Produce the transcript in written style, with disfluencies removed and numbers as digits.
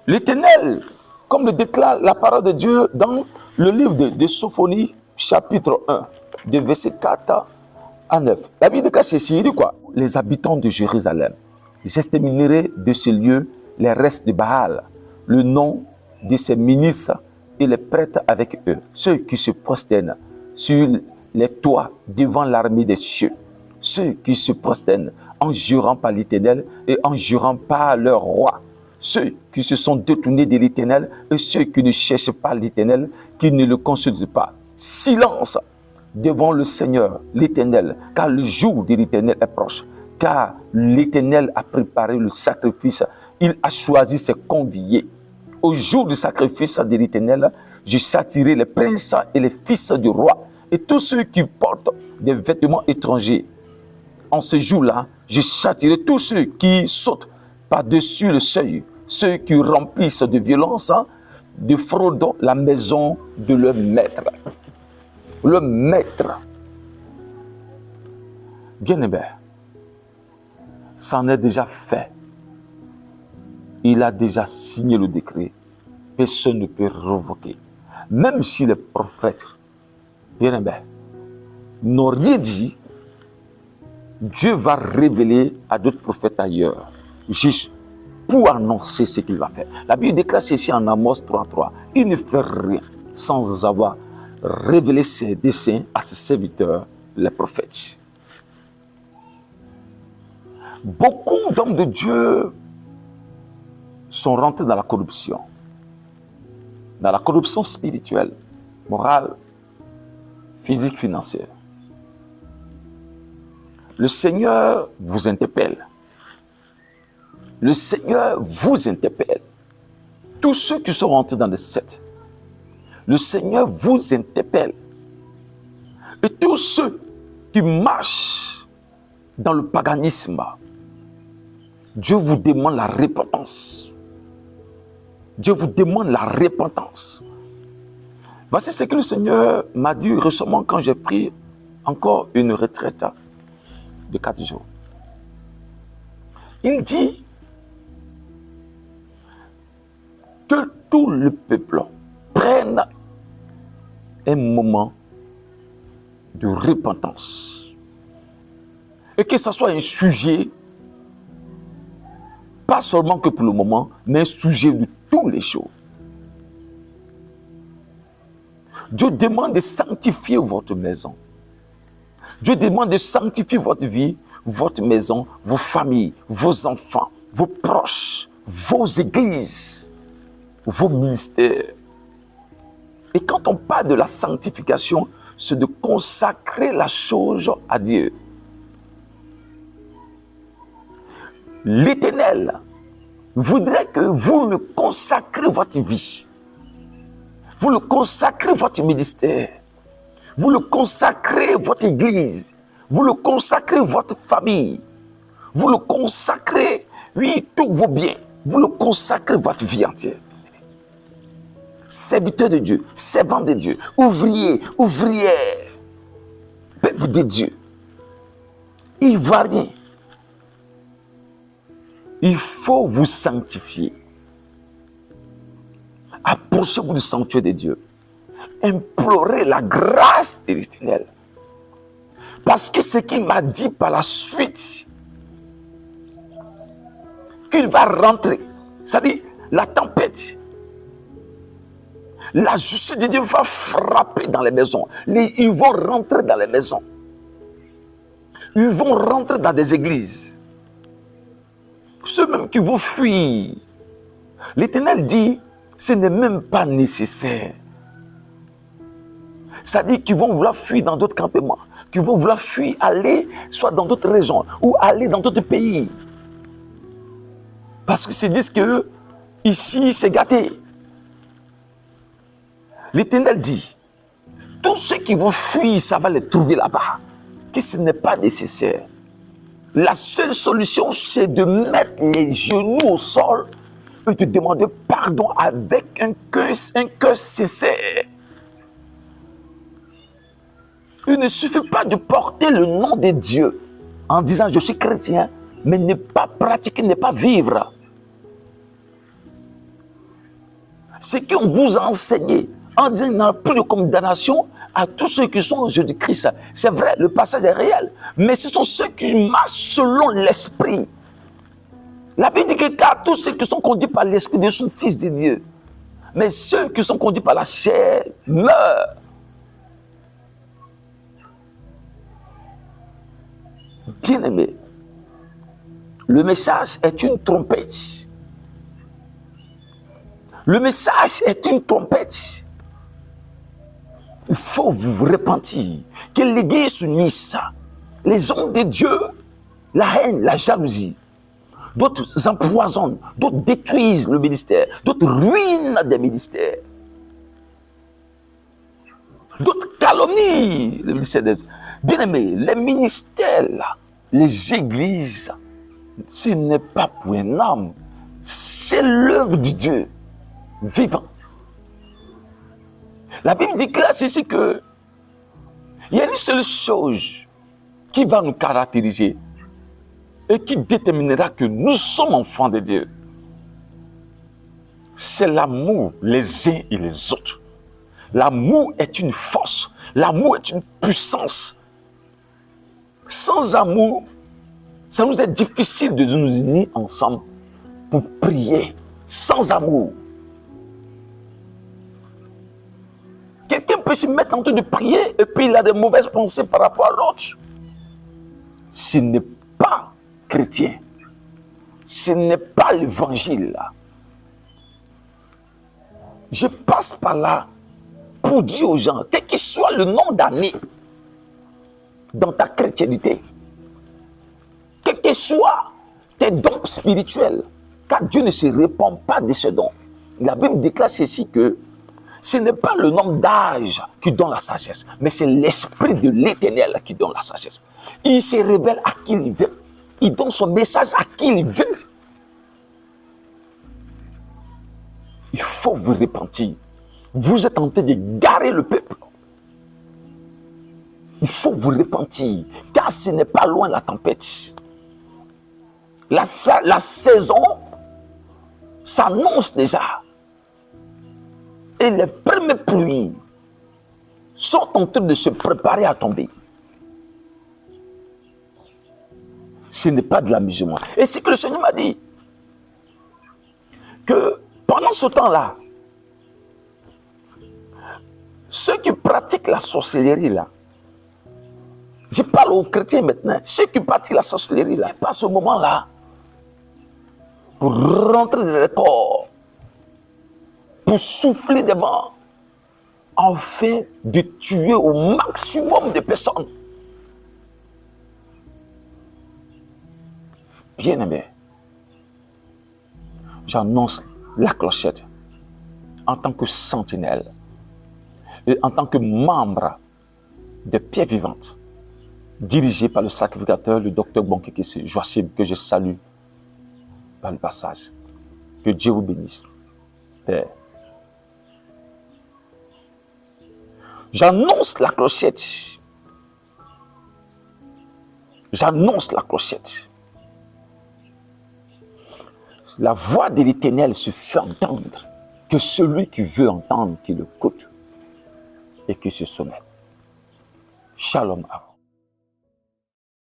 L'Éternel, comme le déclare la parole de Dieu dans le livre de Sophonie, chapitre 1, de verset 4 à 9. La Bible déclare ceci, il dit quoi? Les habitants de Jérusalem, j'exterminerai de ce lieu les restes de Baal, le nom de ses ministres et les prêtres avec eux, ceux qui se prosternent sur les toits devant l'armée des cieux, ceux qui se prosternent en jurant par l'Éternel et en jurant par leur roi, ceux qui se sont détournés de l'Éternel et ceux qui ne cherchent pas l'Éternel, qui ne le consultent pas. Silence devant le Seigneur, l'Éternel, car le jour de l'Éternel est proche, car l'Éternel a préparé le sacrifice, il a choisi ses conviés. Au jour du sacrifice de l'Éternel, je châtierai les princes et les fils du roi et tous ceux qui portent des vêtements étrangers. En ce jour-là, je châtierai tous ceux qui sautent par-dessus le seuil, ceux qui remplissent de violence, de fraude la maison de leur maître. Le maître, bien-aimé, ça en est déjà fait. Il a déjà signé le décret. Personne ne peut revoquer. Même si les prophètes, bien-aimé, n'ont rien dit, Dieu va révéler à d'autres prophètes ailleurs, juste pour annoncer ce qu'il va faire. La Bible déclare ceci en Amos 3.3. Il ne fait rien sans avoir révélé ses desseins à ses serviteurs, les prophètes. Beaucoup d'hommes de Dieu sont rentrés dans la corruption spirituelle, morale, physique, financière. Le Seigneur vous interpelle. Le Seigneur vous interpelle. Tous ceux qui sont rentrés dans les sectes, le Seigneur vous interpelle. Et tous ceux qui marchent dans le paganisme, Dieu vous demande la repentance. Dieu vous demande la repentance. Voici ce que le Seigneur m'a dit récemment quand j'ai pris encore une retraite de 4 jours. Il dit que tout le peuple prenne un moment de repentance. Et que ce soit un sujet, pas seulement que pour le moment, mais un sujet de tous les jours. Dieu demande de sanctifier votre maison. Dieu demande de sanctifier votre vie, votre maison, vos familles, vos enfants, vos proches, vos églises, vos ministères. Et quand on parle de la sanctification, c'est de consacrer la chose à Dieu. L'Éternel voudrait que vous le consacrez votre vie. Vous le consacrez votre ministère. Vous le consacrez votre église. Vous le consacrez votre famille. Vous le consacrez, oui, tous vos biens. Vous le consacrez votre vie entière. Serviteurs de Dieu, servants de Dieu, ouvriers, ouvrières, peuple de Dieu, ivoiriens. Il faut vous sanctifier. Approchez-vous du sanctuaire de Dieu. Implorez la grâce de l'Éternel. Parce que ce qu'il m'a dit par la suite, qu'il va rentrer, c'est-à-dire la tempête, la justice de Dieu va frapper dans les maisons. Ils vont rentrer dans les maisons. Ils vont rentrer dans des églises. Ceux même qui vont fuir. L'Éternel dit, ce n'est même pas nécessaire. C'est-à-dire qu'ils vont vouloir fuir dans d'autres campements, qu'ils vont vouloir fuir, aller soit dans d'autres régions ou aller dans d'autres pays. Parce qu'ils se disent que ici, c'est gâté. L'Éternel dit, tous ceux qui vont fuir, ça va les trouver là-bas. Que ce n'est pas nécessaire. La seule solution, c'est de mettre les genoux au sol et de demander pardon avec un cœur sincère. Il ne suffit pas de porter le nom de Dieu en disant je suis chrétien, mais ne pas pratiquer, ne pas vivre. Ce qu'on vous a enseigné en disant qu'il n'y a plus de condamnation à tous ceux qui sont en Jésus-Christ. C'est vrai, le passage est réel, mais ce sont ceux qui marchent selon l'Esprit. La Bible dit que car tous ceux qui sont conduits par l'Esprit de son Fils de Dieu, mais ceux qui sont conduits par la chair meurent. Bien-aimé, le message est une trompette. Le message est une trompette. Il faut vous repentir. Que l'Église s'unisse. Les hommes de Dieu, la haine, la jalousie. D'autres empoisonnent, d'autres détruisent le ministère, d'autres ruinent des ministères. D'autres calomnient le ministère de Dieu. Bien-aimés, les ministères, là, les églises, ce n'est pas pour un homme, c'est l'œuvre de Dieu vivant. La Bible dit clairement ici que il y a une seule chose qui va nous caractériser et qui déterminera que nous sommes enfants de Dieu. C'est l'amour les uns et les autres. L'amour est une force, l'amour est une puissance. Sans amour, ça nous est difficile de nous unir ensemble pour prier. Sans amour. Quelqu'un peut se mettre en train de prier et puis il a de mauvaises pensées par rapport à l'autre. Ce n'est pas chrétien. Ce n'est pas l'évangile. Je passe par là pour dire aux gens, quel que soit le nombre d'années dans ta chrétienté, quel que soit tes dons spirituels, car Dieu ne se répand pas de ce don. La Bible déclare ceci que ce n'est pas le nombre d'âge qui donne la sagesse, mais c'est l'Esprit de l'Éternel qui donne la sagesse. Il se révèle à qui il veut. Il donne son message à qui il veut. Il faut vous repentir. Vous êtes en train de garer le peuple. Il faut vous repentir, car ce n'est pas loin la tempête. La saison s'annonce déjà. Et les premières pluies sont en train de se préparer à tomber. Ce n'est pas de l'amusement. Et c'est que le Seigneur m'a dit que pendant ce temps-là, ceux qui pratiquent la sorcellerie là, je parle aux chrétiens maintenant, ceux qui pratiquent la sorcellerie là, passent ce moment-là pour rentrer dans le corps, pour souffler devant, afin de tuer au maximum de personnes. Bien-aimé, j'annonce la clochette en tant que sentinelle et en tant que membre de Pierre Vivante, dirigé par le sacrificateur, le docteur Bonkekese Joachim, que je salue par le passage. Que Dieu vous bénisse, Père. J'annonce la clochette. J'annonce la clochette. La voix de l'Éternel se fait entendre. Que celui qui veut entendre, qu'il écoute et qu'il se soumette. Shalom à vous.